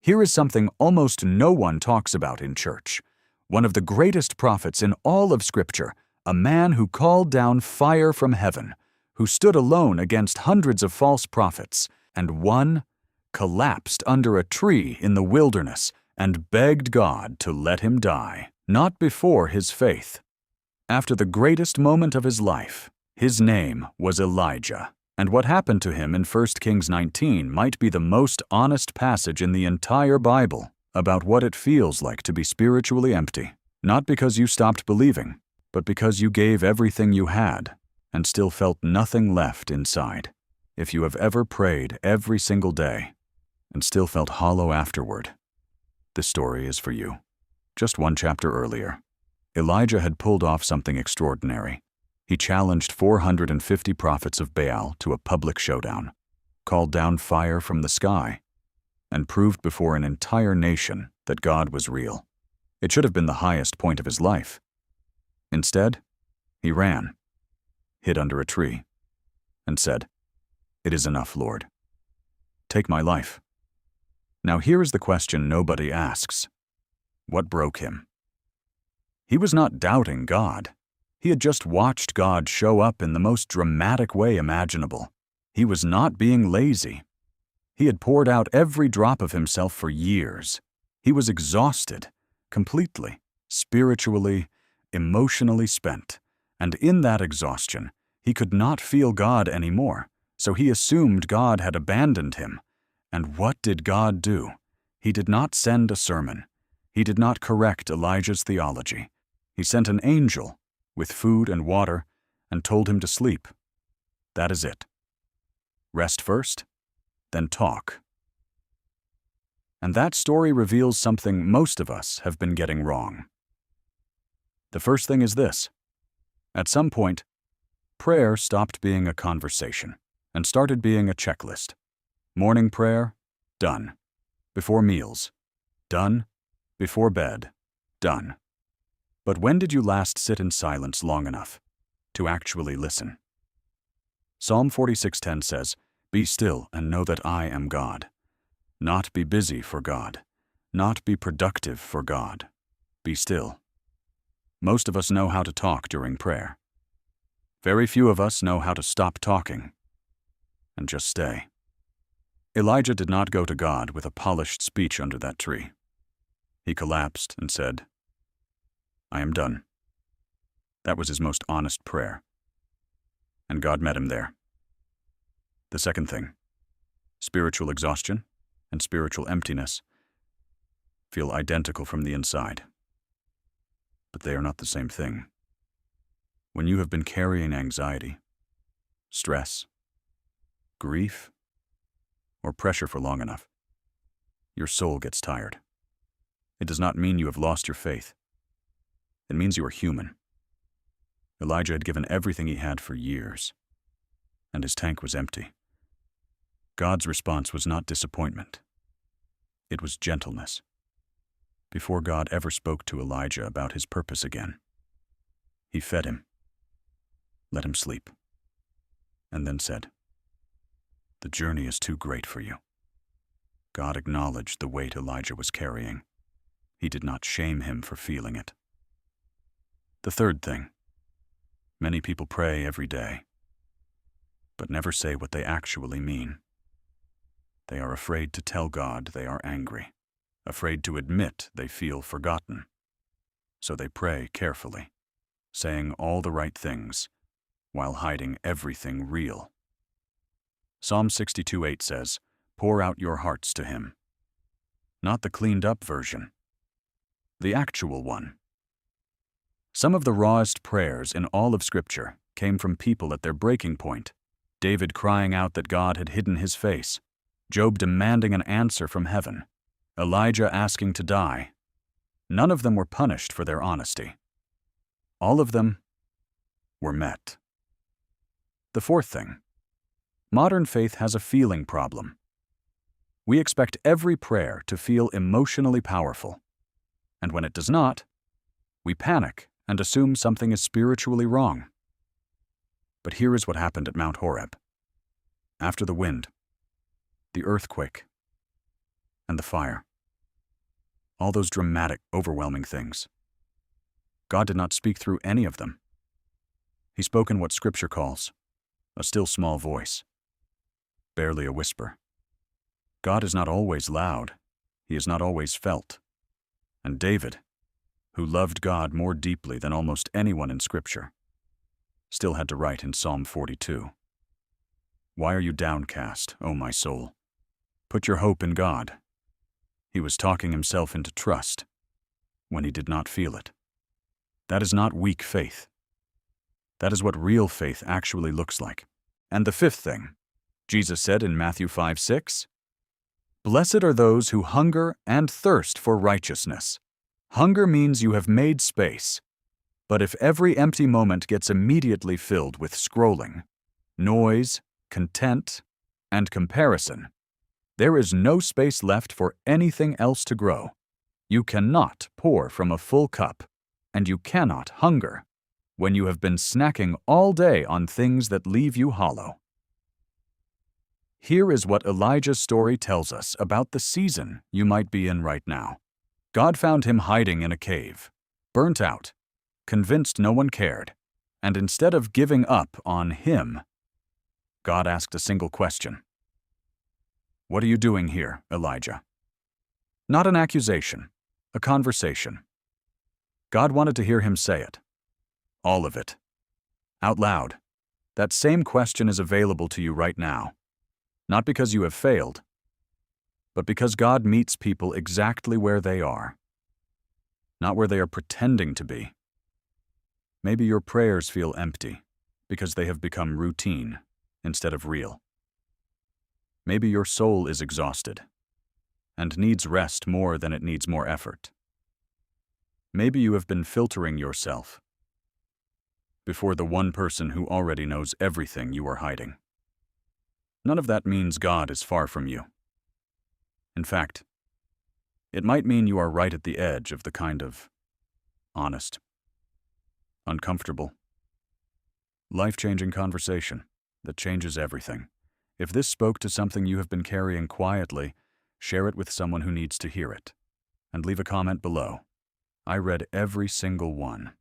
Here is something almost no one talks about in church. One of the greatest prophets in all of Scripture, a man who called down fire from heaven, who stood alone against hundreds of false prophets, and one collapsed under a tree in the wilderness and begged God to let him die, not before his faith. After the greatest moment of his life, his name was Elijah. And what happened to him in 1 Kings 19 might be the most honest passage in the entire Bible about what it feels like to be spiritually empty, not because you stopped believing, but because you gave everything you had and still felt nothing left inside. If you have ever prayed every single day and still felt hollow afterward, this story is for you. Just one chapter earlier, Elijah had pulled off something extraordinary. He challenged 450 prophets of Baal to a public showdown, called down fire from the sky, and proved before an entire nation that God was real. It should have been the highest point of his life. Instead, he ran, hid under a tree, and said, "It is enough, Lord. Take my life." Now here is the question nobody asks. What broke him? He was not doubting God. He had just watched God show up in the most dramatic way imaginable. He was not being lazy. He had poured out every drop of himself for years. He was exhausted, completely, spiritually, emotionally spent. And in that exhaustion, he could not feel God anymore, so he assumed God had abandoned him. And what did God do? He did not send a sermon. He did not correct Elijah's theology. He sent an angel with food and water, and told him to sleep. That is it. Rest first, then talk. And that story reveals something most of us have been getting wrong. The first thing is this. At some point, prayer stopped being a conversation and started being a checklist. Morning prayer, done. Before meals, done. Before bed, done. But when did you last sit in silence long enough to actually listen? Psalm 46:10 says, "Be still and know that I am God." Not be busy for God. Not be productive for God. Be still. Most of us know how to talk during prayer. Very few of us know how to stop talking and just stay. Elijah did not go to God with a polished speech under that tree. He collapsed and said, "I am done." That was his most honest prayer. And God met him there. The second thing, spiritual exhaustion and spiritual emptiness feel identical from the inside. But they are not the same thing. When you have been carrying anxiety, stress, grief, or pressure for long enough, your soul gets tired. It does not mean you have lost your faith. It means you are human. Elijah had given everything he had for years, and his tank was empty. God's response was not disappointment. It was gentleness. Before God ever spoke to Elijah about his purpose again, he fed him, let him sleep, and then said, "The journey is too great for you." God acknowledged the weight Elijah was carrying. He did not shame him for feeling it. The third thing, many people pray every day, but never say what they actually mean. They are afraid to tell God they are angry, afraid to admit they feel forgotten. So they pray carefully, saying all the right things, while hiding everything real. Psalm 62:8 says, "Pour out your hearts to him." Not the cleaned-up version, the actual one. Some of the rawest prayers in all of Scripture came from people at their breaking point. David crying out that God had hidden his face, Job demanding an answer from heaven, Elijah asking to die. None of them were punished for their honesty. All of them were met. The fourth thing, modern faith has a feeling problem. We expect every prayer to feel emotionally powerful, and when it does not, we panic and assume something is spiritually wrong. But here is what happened at Mount Horeb. After the wind, the earthquake, and the fire, All those dramatic, overwhelming things. God did not speak through any of them. He spoke in what Scripture calls a still small voice, barely a whisper. God is not always loud. He is not always felt. And David, who loved God more deeply than almost anyone in Scripture, still had to write in Psalm 42, "Why are you downcast, O my soul? Put your hope in God." He was talking himself into trust when he did not feel it. That is not weak faith. That is what real faith actually looks like. And the fifth thing, Jesus said in Matthew 5:6, "Blessed are those who hunger and thirst for righteousness." Hunger means you have made space. But if every empty moment gets immediately filled with scrolling, noise, content, and comparison, there is no space left for anything else to grow. You cannot pour from a full cup, and you cannot hunger when you have been snacking all day on things that leave you hollow. Here is what Elijah's story tells us about the season you might be in right now. God found him hiding in a cave, burnt out, convinced no one cared, and instead of giving up on him, God asked a single question. "What are you doing here, Elijah?" Not an accusation, a conversation. God wanted to hear him say it. All of it. Out loud. That same question is available to you right now. Not because you have failed, but because God meets people exactly where they are. Not where they are pretending to be. Maybe your prayers feel empty because they have become routine instead of real. Maybe your soul is exhausted and needs rest more than it needs more effort. Maybe you have been filtering yourself before the one person who already knows everything you are hiding. None of that means God is far from you. In fact, it might mean you are right at the edge of the kind of honest, uncomfortable, life-changing conversation that changes everything. If this spoke to something you have been carrying quietly, share it with someone who needs to hear it, and leave a comment below. I read every single one.